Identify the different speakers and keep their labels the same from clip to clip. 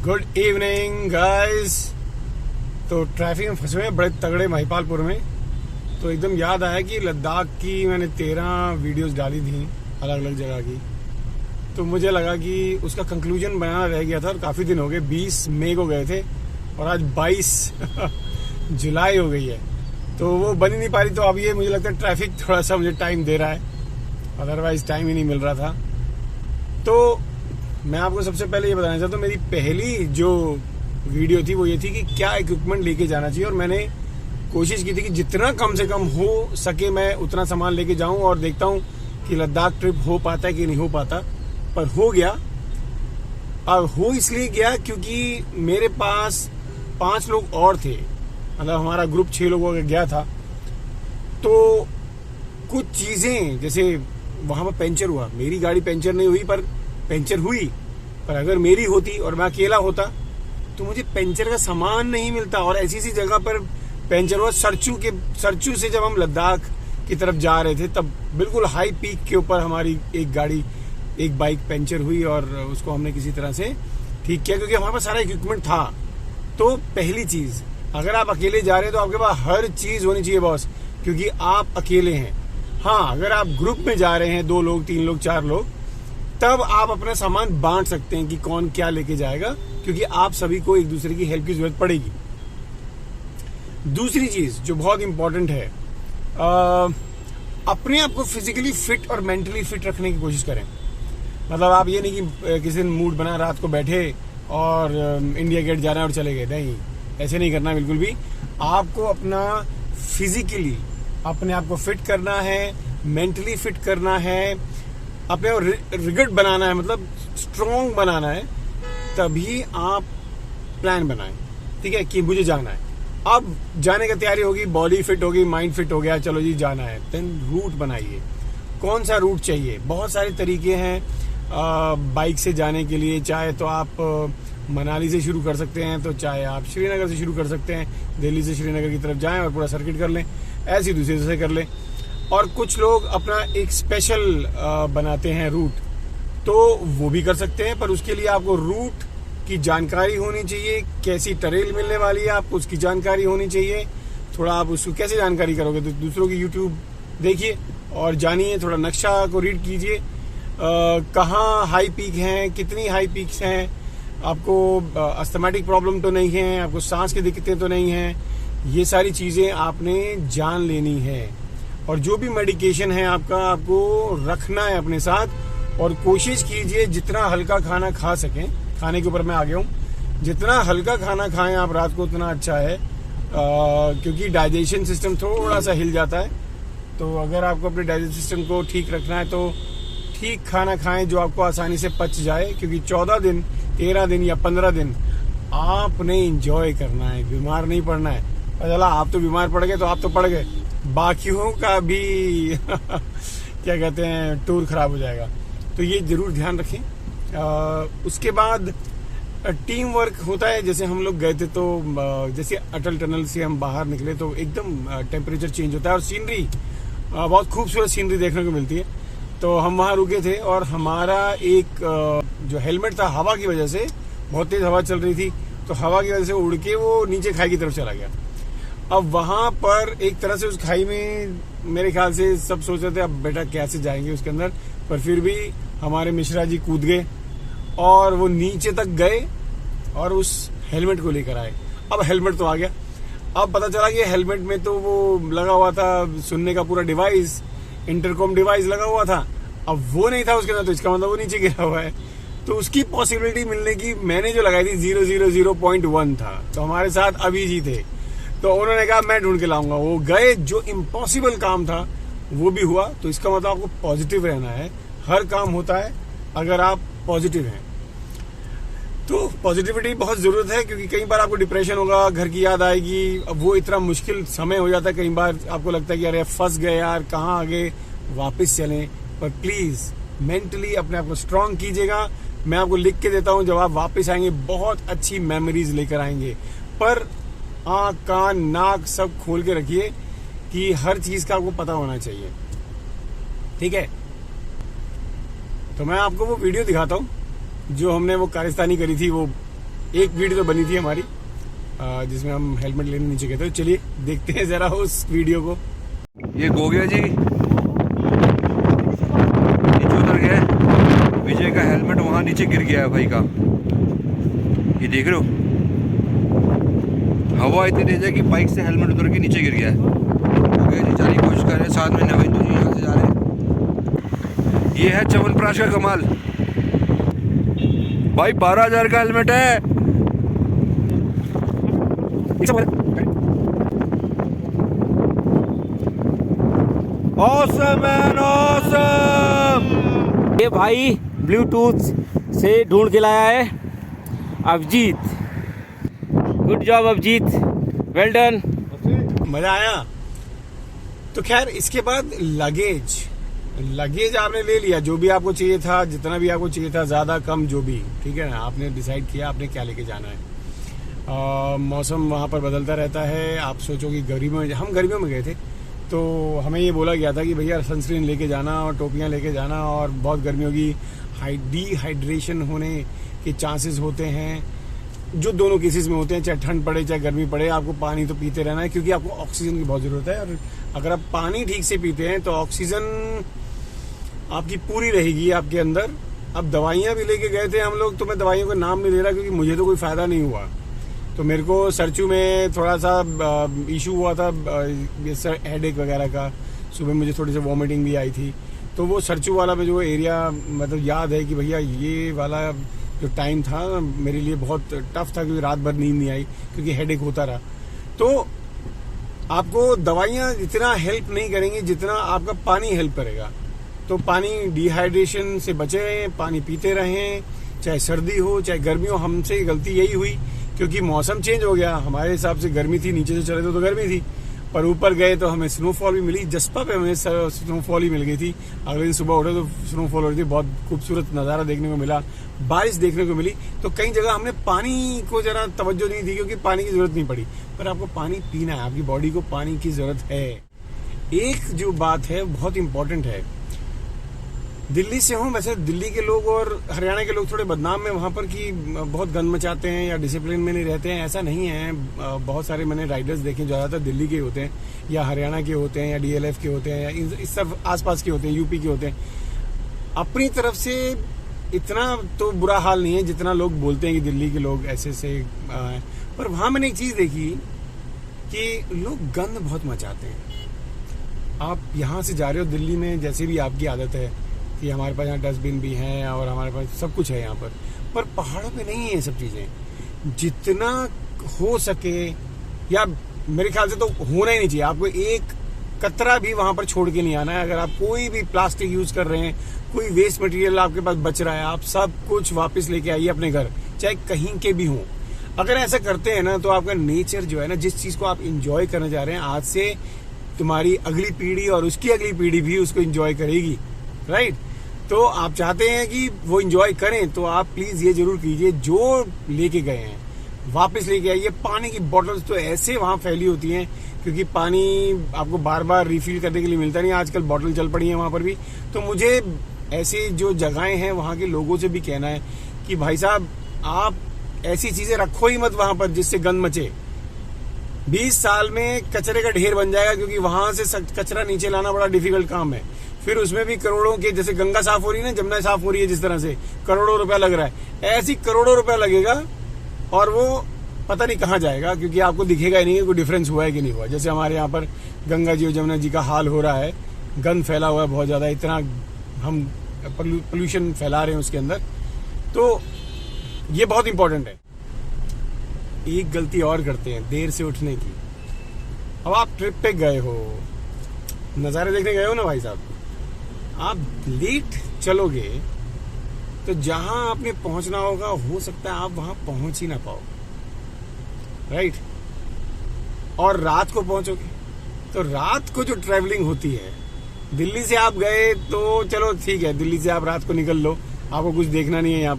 Speaker 1: Good evening guys. तो traffic में फंसे हुए हैं बड़े तगड़े महिपालपुर में। तो एकदम याद आया कि लद्दाख की मैंने 13 वीडियोस डाली थी अलग अलग जगह की। तो मुझे लगा कि उसका कंक्लूजन बनाना रह गया था और काफ़ी दिन हो गए। 20 मई को गए थे और आज 22 जुलाई हो गई है, तो वो बन ही नहीं पा रही। तो अब ये मुझे लगता है ट्रैफिक थोड़ा सा मुझे टाइम दे रहा है, अदरवाइज टाइम ही नहीं मिल रहा था। तो मैं आपको सबसे पहले ये बताना चाहता हूँ, मेरी पहली जो वीडियो थी वो ये थी कि क्या इक्विपमेंट लेके जाना चाहिए। और मैंने कोशिश की थी कि जितना कम से कम हो सके मैं उतना सामान लेके जाऊं और देखता हूं कि लद्दाख ट्रिप हो पाता है कि नहीं हो पाता। पर हो गया। अब हो इसलिए गया क्योंकि मेरे पास 5 लोग और थे, मतलब हमारा ग्रुप 6 लोगों का गया था। तो कुछ चीजें जैसे वहां पर पंचर हुआ, मेरी गाड़ी पंचर नहीं हुई पर पंचर हुई। पर अगर मेरी होती और मैं अकेला होता तो मुझे पंचर का सामान नहीं मिलता। और ऐसी सी जगह पर पंचर हुआ, सरचू से जब हम लद्दाख की तरफ जा रहे थे तब बिल्कुल हाई पीक के ऊपर हमारी एक बाइक पंचर हुई और उसको हमने किसी तरह से ठीक किया क्योंकि हमारे पास सारा इक्विपमेंट था। तो पहली चीज, अगर आप अकेले जा रहे हैं तो आपके पास हर चीज होनी चाहिए बॉस, क्योंकि आप अकेले हैं। हाँ, अगर आप ग्रुप में जा रहे हैं 2 लोग 3 लोग 4 लोग, तब आप अपना सामान बांट सकते हैं कि कौन क्या लेके जाएगा, क्योंकि आप सभी को एक दूसरे की हेल्प की जरूरत पड़ेगी। दूसरी चीज जो बहुत इंपॉर्टेंट है, अपने आप को फिजिकली फिट और मेंटली फिट रखने की कोशिश करें। मतलब आप ये नहीं कि किसी दिन मूड बना रात को बैठे और इंडिया गेट जाना है और चले गए, नहीं, ऐसे नहीं करना बिल्कुल भी। आपको अपना फिजिकली अपने आप को फिट करना है, मेंटली फिट करना है, अपने रिगड बनाना है, मतलब स्ट्रॉन्ग बनाना है। तभी आप प्लान बनाएं, ठीक है, कि मुझे जाना है। अब जाने की तैयारी होगी, बॉडी फिट होगी, माइंड फिट हो गया, चलो जी जाना है। देन रूट बनाइए, कौन सा रूट चाहिए। बहुत सारे तरीके हैं बाइक से जाने के लिए। चाहे तो आप मनाली से शुरू कर सकते हैं, तो चाहे आप श्रीनगर से शुरू कर सकते हैं, दिल्ली से श्रीनगर की तरफ जाएं और पूरा सर्किट कर लें, ऐसे दूसरे से कर लें। और कुछ लोग अपना एक स्पेशल बनाते हैं रूट, तो वो भी कर सकते हैं। पर उसके लिए आपको रूट की जानकारी होनी चाहिए, कैसी ट्रेल मिलने वाली है आपको उसकी जानकारी होनी चाहिए। थोड़ा आप उसको कैसे जानकारी करोगे, तो दूसरों की यूट्यूब देखिए और जानिए, थोड़ा नक्शा को रीड कीजिए। कहाँ हाई पीक हैं, कितनी हाई पीक्स हैं, आपको अस्थमेटिक प्रॉब्लम तो नहीं है, आपको सांस की दिक्कतें तो नहीं हैं। ये सारी चीजें आपने जान लेनी है। और जो भी मेडिकेशन है आपको रखना है अपने साथ। और कोशिश कीजिए जितना हल्का खाना खा सकें, खाने के ऊपर मैं आ गया हूँ, जितना हल्का खाना खाएं आप रात को उतना अच्छा है, क्योंकि डाइजेशन सिस्टम थोड़ा सा हिल जाता है। तो अगर आपको अपने डाइजेशन सिस्टम को ठीक रखना है तो ठीक खाना खाएं जो आपको आसानी से पच जाए, क्योंकि 14 दिन 13 दिन या 15 दिन आपने इंजॉय करना है, बीमार नहीं पड़ना है। चला आप तो बीमार पड़ गए तो आप तो पड़ गए, बाकियों का भी क्या कहते हैं टूर खराब हो जाएगा। तो ये जरूर ध्यान रखें। उसके बाद टीम वर्क होता है। जैसे हम लोग गए थे तो जैसे अटल टनल से हम बाहर निकले तो एकदम टेम्परेचर चेंज होता है और सीनरी बहुत खूबसूरत सीनरी देखने को मिलती है। तो हम वहां रुके थे और हमारा एक जो हेलमेट था, हवा की वजह से, बहुत तेज हवा चल रही थी, तो हवा की वजह से उड़ के वो नीचे खाई की तरफ चला गया। अब वहां पर एक तरह से उस खाई में मेरे ख्याल से सब सोच रहे थे अब बेटा कैसे जाएंगे उसके अंदर, पर फिर भी हमारे मिश्रा जी कूद गए और वो नीचे तक गए और उस हेलमेट को लेकर आए। अब हेलमेट तो आ गया। अब पता चला कि हेलमेट में तो वो लगा हुआ था सुनने का पूरा डिवाइस, इंटरकॉम डिवाइस लगा हुआ था। अब वो नहीं था उसके अंदर, तो इसका मतलब वो नीचे गिरा हुआ है। तो उसकी पॉसिबिलिटी मिलने की मैंने जो लगाई थी 000.1 था। तो हमारे साथ अभी जी थे, तो उन्होंने कहा मैं ढूंढ के लाऊंगा। वो गए, जो इम्पॉसिबल काम था वो भी हुआ। तो इसका मतलब आपको पॉजिटिव रहना है। हर काम होता है अगर आप पॉजिटिव हैं। तो पॉजिटिविटी बहुत जरूरत है, क्योंकि कई बार आपको डिप्रेशन होगा, घर की याद आएगी। अब वो इतना मुश्किल समय हो जाता है, कई बार आपको लगता है कि अरे फंस गए यार, कहाँ आगे वापस चलें। पर प्लीज मेंटली अपने आप को स्ट्रांग कीजिएगा। मैं आपको लिख के देता हूं, जब आप वापस आएंगे बहुत अच्छी मेमोरीज लेकर आएंगे। पर आँख कान नाक सब खोल के रखिए कि हर चीज का आपको पता होना चाहिए, ठीक है। तो मैं आपको वो वीडियो दिखाता हूँ जो हमने वो कारिस्तानी करी थी, वो एक वीडियो तो बनी थी हमारी जिसमें हम हेलमेट लेने नीचे गए थे। चलिए देखते हैं जरा उस वीडियो को।
Speaker 2: ये गोगिया जी नीचे उतर गया। विजय का हेलमेट वहां नीचे गिर गया है भाई का। ये देख रहे हो, हवा इतनी तेज है कि बाइक से हेलमेट उतर के नीचे गिर गया है। गोगिया जी जाने की कोशिश कर रहे हैं, साथ में नवेंदु जी यहाँ से जा रहे हैं। ये है च्यवनप्राश का कमाल भाई, 12,000 का हेलमेट है। Awesome man, awesome!
Speaker 3: ये भाई ब्लूटूथ से ढूंढ के लाया है Abhijit. Good job Abhijit, well done.
Speaker 1: मजा आया। तो खैर इसके बाद लगेज आपने ले लिया, जो भी आपको चाहिए था, जितना भी आपको चाहिए था, ज्यादा कम जो भी, ठीक है ना। आपने डिसाइड किया आपने क्या लेके जाना है। मौसम वहाँ पर बदलता रहता है। आप सोचो कि हम गर्मियों में गए थे तो हमें ये बोला गया था कि भैया सनस्क्रीन लेके जाना और टोपियाँ लेके जाना, और बहुत गर्मी होगी, डिहाइड्रेशन होने के चांसेस होते हैं, जो दोनों केसेस में होते हैं, चाहे ठंड पड़े चाहे गर्मी पड़े। आपको पानी तो पीते रहना है क्योंकि आपको ऑक्सीजन की बहुत जरूरत है। और अगर आप पानी ठीक से पीते हैं तो ऑक्सीजन आपकी पूरी रहेगी आपके अंदर। अब दवाइयाँ भी लेके गए थे हम लोग, तो मैं दवाइयों का नाम नहीं ले रहा क्योंकि मुझे तो कोई फायदा नहीं हुआ। तो मेरे को सरचू में थोड़ा सा इशू हुआ था हेडेक वगैरह का। सुबह मुझे थोड़ी सी वॉमिटिंग भी आई थी। तो वो सरचू वाला में जो एरिया मतलब याद है कि भैया ये वाला जो टाइम था मेरे लिए बहुत टफ था क्योंकि रात भर नींद नहीं आई क्योंकि हेडेक होता रहा। तो आपको दवाइयाँ इतना हेल्प नहीं करेंगी जितना आपका पानी हेल्प करेगा। तो पानी, डिहाइड्रेशन से बचे रहें, पानी पीते रहें, चाहे सर्दी हो चाहे गर्मी हो। हमसे गलती यही हुई क्योंकि मौसम चेंज हो गया। हमारे हिसाब से गर्मी थी, नीचे से चले तो गर्मी थी, पर ऊपर गए तो हमें स्नोफॉल भी मिली। जस्पा पे हमें स्नोफॉल ही मिल गई थी। अगले दिन सुबह उठे तो स्नोफॉल हो रही थी। बहुत खूबसूरत नज़ारा देखने को मिला, बारिश देखने को मिली। तो कई जगह हमने पानी को जरा तवज्जो नहीं दी क्योंकि पानी की जरूरत नहीं पड़ी। पर आपको पानी पीना है, आपकी बॉडी को पानी की जरूरत है। एक जो बात है बहुत इंपॉर्टेंट है, दिल्ली से हूँ, वैसे दिल्ली के लोग और हरियाणा के लोग थोड़े बदनाम में वहाँ पर कि बहुत गंद मचाते हैं या डिसिप्लिन में नहीं रहते हैं। ऐसा नहीं है। बहुत सारे मैंने राइडर्स देखे, ज़्यादातर दिल्ली के होते हैं या हरियाणा के होते हैं या DLF के होते हैं या इस सब आसपास के होते हैं, यूपी के होते हैं। अपनी तरफ से इतना तो बुरा हाल नहीं है जितना लोग बोलते हैं कि दिल्ली के लोग ऐसे से। पर वहाँ मैंने एक चीज़ देखी कि लोग गंद बहुत मचाते हैं। आप यहाँ से जा रहे हो दिल्ली में, जैसे भी आपकी आदत है कि हमारे पास यहाँ डस्टबिन भी हैं और हमारे पास सब कुछ है यहाँ पर पहाड़ों पे नहीं है ये सब चीज़ें। जितना हो सके, या मेरे ख्याल से तो होना ही नहीं चाहिए। आपको एक कतरा भी वहाँ पर छोड़ के नहीं आना है। अगर आप कोई भी प्लास्टिक यूज कर रहे हैं, कोई वेस्ट मटेरियल आपके पास बच रहा है, आप सब कुछ वापस लेके आइए अपने घर, चाहे कहीं के भी हों। अगर ऐसा करते हैं ना तो आपका नेचर जो है ना, जिस चीज़ को आप इंजॉय करने जा रहे हैं, आज से तुम्हारी अगली पीढ़ी और उसकी अगली पीढ़ी भी उसको इंजॉय करेगी, राइट। तो आप चाहते हैं कि वो इंजॉय करें तो आप प्लीज ये जरूर कीजिए, जो लेके गए हैं वापस लेके आइए। पानी की बोतल्स तो ऐसे वहां फैली होती हैं क्योंकि पानी आपको बार बार रिफिल करने के लिए मिलता नहीं। आजकल बॉटल चल पड़ी है वहां पर भी। तो मुझे ऐसी जो जगहें हैं वहां के लोगों से भी कहना है कि भाई साहब, आप ऐसी चीजें रखो ही मत वहां पर जिससे गंद मचे। 20 साल में कचरे का ढेर बन जाएगा क्योंकि वहां से कचरा नीचे लाना बड़ा डिफिकल्ट काम है। फिर उसमें भी करोड़ों के, जैसे गंगा साफ हो रही है ना, जमुना साफ हो रही है, जिस तरह से करोड़ों रुपया लग रहा है, ऐसी करोड़ों रुपया लगेगा और वो पता नहीं कहाँ जाएगा क्योंकि आपको दिखेगा ही नहीं कि कोई डिफरेंस हुआ है कि नहीं हुआ। जैसे हमारे यहाँ पर गंगा जी और जमुना जी का हाल हो रहा है, गंद फैला हुआ है बहुत ज्यादा, इतना हम पोल्यूशन फैला रहे हैं उसके अंदर। तो ये बहुत इंपॉर्टेंट है। एक गलती और करते हैं, देर से उठने की। अब आप ट्रिप पे गए हो, नज़ारे देखने गए हो ना भाई साहब, आप लेट चलोगे तो जहां आपने पहुंचना होगा हो सकता है आप वहां पहुंच ही ना पाओ, राइट। और रात को पहुंचोगे तो रात को जो ट्रैवलिंग होती है, दिल्ली से आप गए तो चलो ठीक है, दिल्ली से आप रात को निकल लो, आपको कुछ देखना नहीं है यहाँ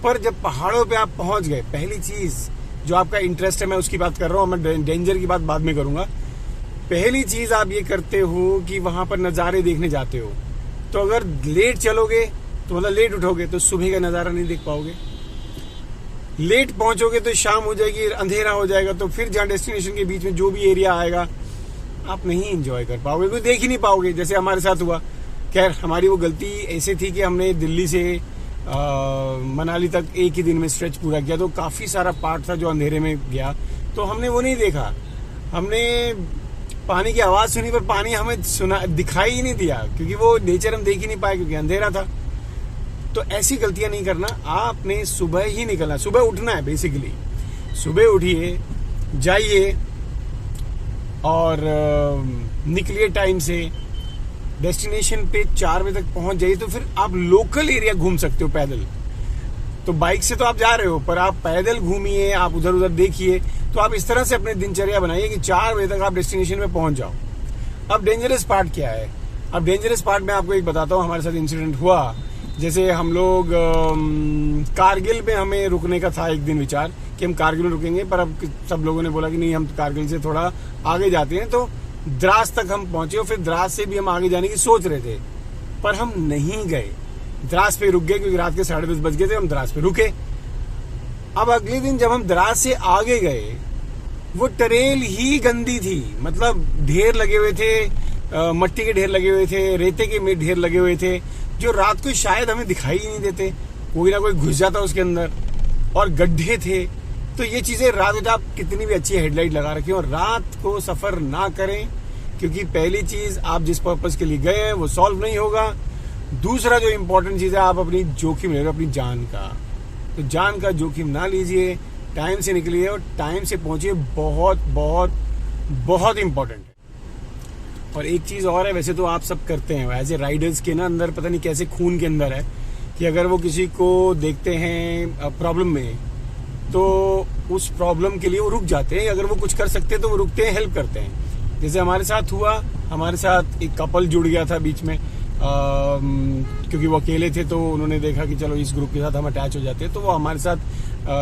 Speaker 1: पर जब पहाड़ों पे आप पहुंच गए, पहली चीज जो आपका इंटरेस्ट है, मैं उसकी बात कर रहा हूँ, मैं डेंजर की बात बाद में करूंगा। पहली चीज आप ये करते हो कि वहां पर नज़ारे देखने जाते हो। तो अगर लेट चलोगे तो मतलब लेट उठोगे तो सुबह का नज़ारा नहीं देख पाओगे। लेट पहुंचोगे तो शाम हो जाएगी, अंधेरा हो जाएगा, तो फिर जहाँ डेस्टिनेशन के बीच में जो भी एरिया आएगा आप नहीं एंजॉय कर पाओगे, कोई देख ही नहीं पाओगे, जैसे हमारे साथ हुआ। खैर हमारी वो गलती ऐसे थी कि हमने दिल्ली से मनाली तक एक ही दिन में स्ट्रेच पूरा किया, तो काफी सारा पार्ट था जो अंधेरे में गया, तो हमने वो नहीं देखा। हमने पानी की आवाज सुनी पर पानी हमें सुना दिखाई ही नहीं दिया, क्योंकि वो नेचर हम देख ही नहीं पाए क्योंकि अंधेरा था। तो ऐसी गलतियां नहीं करना, आपने सुबह ही निकलना, सुबह उठना है बेसिकली। सुबह उठिए, जाइए और निकलिए टाइम से, डेस्टिनेशन पे 4 बजे तक पहुंच जाइए, तो फिर आप लोकल एरिया घूम सकते हो पैदल। तो बाइक से तो आप जा रहे हो, पर आप पैदल घूमिए, आप उधर उधर देखिए। तो आप इस तरह से अपने दिनचर्या बनाइए कि 4 बजे तक आप डेस्टिनेशन में पहुंच जाओ। अब डेंजरस पार्ट क्या है? अब डेंजरस पार्ट में आपको एक बताता हूँ, हमारे साथ इंसिडेंट हुआ। जैसे हम लोग कारगिल में हमें रुकने का था एक दिन विचार कि हम कारगिल में रुकेंगे, पर अब सब लोगों ने बोला कि नहीं, हम कारगिल से थोड़ा आगे जाते हैं। तो द्रास तक हम पहुंचे और फिर द्रास से भी हम आगे जाने की सोच रहे थे, पर हम नहीं गए, द्रास पे रुक गए क्योंकि रात के 10:30 बज गए थे, हम द्रास पे रुके। अब अगले दिन जब हम द्रास से आगे गए, वो ट्रेल ही गंदी थी, मतलब ढेर लगे हुए थे, मट्टी के ढेर लगे हुए थे, रेते के ढेर लगे हुए थे, जो रात को शायद हमें दिखाई ही नहीं देते, कोई ना कोई घुस जाता उसके अंदर, और गड्ढे थे। तो ये चीजें रात को आप कितनी भी अच्छी हेडलाइट लगा रखी हो, रात को सफर ना करें, क्योंकि पहली चीज आप जिस पर्पस के लिए गए हैं वो सॉल्व नहीं होगा। दूसरा जो इंपॉर्टेंट चीज है, आप अपनी जोखिम ले रहे हो अपनी जान का, तो जान का जोखिम ना लीजिए, टाइम से निकलिए और टाइम से पहुंचिए, बहुत बहुत बहुत इंपॉर्टेंट है। और एक चीज और है, वैसे तो आप सब करते हैं, एज ए राइडर्स के ना अंदर पता नहीं कैसे खून के अंदर है कि अगर वो किसी को देखते हैं प्रॉब्लम में, तो उस प्रॉब्लम के लिए वो रुक जाते हैं, अगर वो कुछ कर सकते हैं तो वो रुकते हैं, हेल्प करते हैं। जैसे हमारे साथ हुआ, हमारे साथ एक कपल जुड़ गया था बीच में, क्योंकि वो अकेले थे, तो उन्होंने देखा कि चलो इस ग्रुप के साथ हम अटैच हो जाते हैं, तो वो हमारे साथ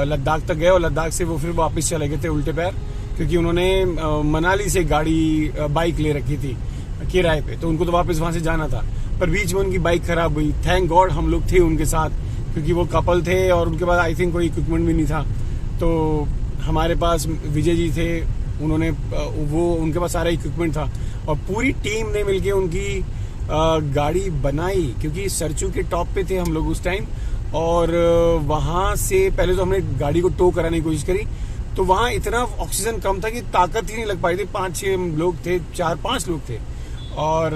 Speaker 1: लद्दाख तक गए और लद्दाख से वो फिर वापस चले गए थे उल्टे पैर, क्योंकि उन्होंने मनाली से बाइक ले रखी थी किराए पे, तो उनको तो वापस वहां से जाना था, पर बीच में उनकी बाइक खराब हुई। थैंक गॉड हम लोग थे उनके साथ, क्योंकि वो कपल थे और उनके पास आई थिंक कोई इक्विपमेंट भी नहीं था। तो हमारे पास विजय जी थे, उन्होंने उनके पास सारा इक्विपमेंट था और पूरी टीम ने मिलके उनकी गाड़ी बनाई, क्योंकि सरचू के टॉप पे थे हम लोग उस टाइम, और वहां से पहले तो हमने गाड़ी को टो कराने की कोशिश करी, तो वहां इतना ऑक्सीजन कम था कि ताकत ही नहीं लग पाई थी, 5-6 लोग थे, 4-5 लोग थे, और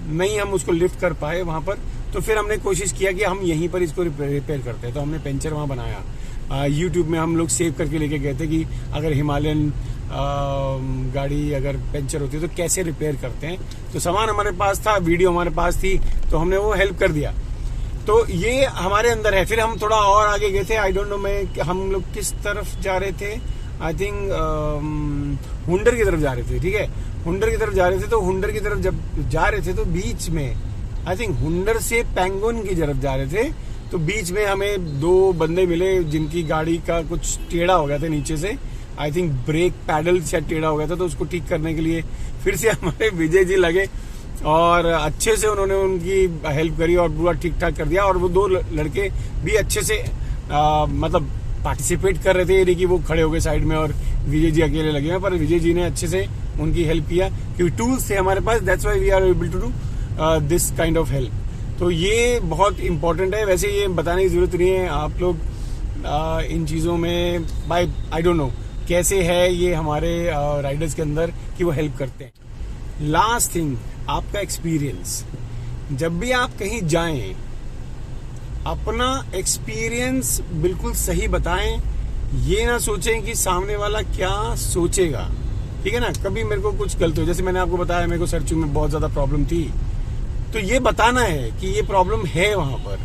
Speaker 1: नहीं हम उसको लिफ्ट कर पाए वहां पर। तो फिर हमने कोशिश किया कि हम यहीं पर इसको रिपेयर करते हैं, तो हमने पेंचर वहां बनाया। यूट्यूब में हम लोग सेव करके लेके गए थे कि अगर हिमालयन गाड़ी अगर पंचर होती है तो कैसे रिपेयर करते हैं। तो सामान हमारे पास था, वीडियो हमारे पास थी, तो हमने वो हेल्प कर दिया। तो ये हमारे अंदर है। फिर हम थोड़ा और आगे गए थे, आई डोंट नो हम लोग किस तरफ जा रहे थे, आई थिंक हुंडर की तरफ जा रहे थे, ठीक है, हुंडर की तरफ जा रहे थे। तो हुंडर की तरफ जब जा रहे थे तो बीच में आई थिंक हुंडर से पेंगुइन की तरफ जा रहे थे, तो बीच में हमें 2 बंदे मिले जिनकी गाड़ी का कुछ टेढ़ा हो गया था नीचे से, आई थिंक ब्रेक पैडल शायद टेढ़ा हो गया था, तो उसको ठीक करने के लिए फिर से हमारे विजय जी लगे और अच्छे से उन्होंने उनकी हेल्प करी और पूरा ठीक ठाक कर दिया। और वो 2 लड़के भी अच्छे से मतलब पार्टिसिपेट कर रहे थे, यानी कि वो खड़े हो गए साइड में और विजय जी अकेले लगे हैं, पर विजय जी ने अच्छे से उनकी हेल्प किया, क्योंकि टूल्स थे हमारे पास, that's why we are able to do this kind of help. तो ये बहुत इंपॉर्टेंट है। वैसे ये बताने की जरूरत नहीं है, आप लोग इन चीजों में बाय आई डोंट नो कैसे है ये हमारे राइडर्स के अंदर कि वो हेल्प करते हैं। लास्ट थिंग, आपका एक्सपीरियंस। जब भी आप कहीं जाएं, अपना एक्सपीरियंस बिल्कुल सही बताएं, ये ना सोचें कि सामने वाला क्या सोचेगा, ठीक है ना। कभी मेरे को कुछ गलती हो, जैसे मैंने आपको बताया मेरे को सरचू में बहुत ज्यादा प्रॉब्लम थी, तो ये बताना है कि ये प्रॉब्लम है वहां पर।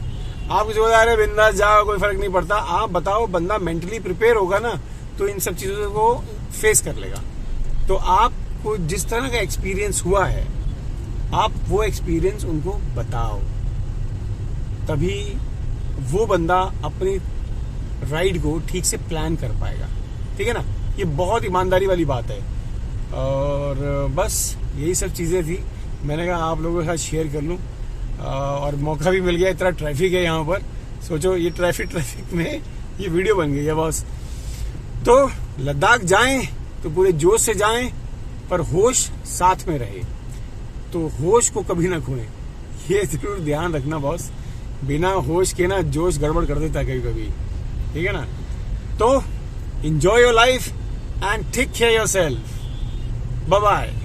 Speaker 1: आप किसी को बता रहे बिंदास जाओ, कोई फर्क नहीं पड़ता, आप बताओ, बंदा मेंटली प्रिपेयर होगा ना तो इन सब चीजों को फेस कर लेगा। तो आपको जिस तरह का एक्सपीरियंस हुआ है, आप वो एक्सपीरियंस उनको बताओ, तभी वो बंदा अपनी राइड को ठीक से प्लान कर पाएगा, ठीक है ना। ये बहुत ईमानदारी वाली बात है। और बस यही सब चीजें थी, मैंने कहा आप लोगों के साथ शेयर कर लूं, और मौका भी मिल गया। इतना ट्रैफिक है यहाँ पर, सोचो ये ट्रैफिक में ये वीडियो बन गई है बॉस। तो लद्दाख जाएं तो पूरे जोश से जाएं, पर होश साथ में रहे, तो होश को कभी ना खोएं, ये जरूर ध्यान रखना बॉस। बिना होश के ना जोश गड़बड़ कर देता है कभी कभी, ठीक है ना। तो enjoy your life and take care yourself. Bye bye.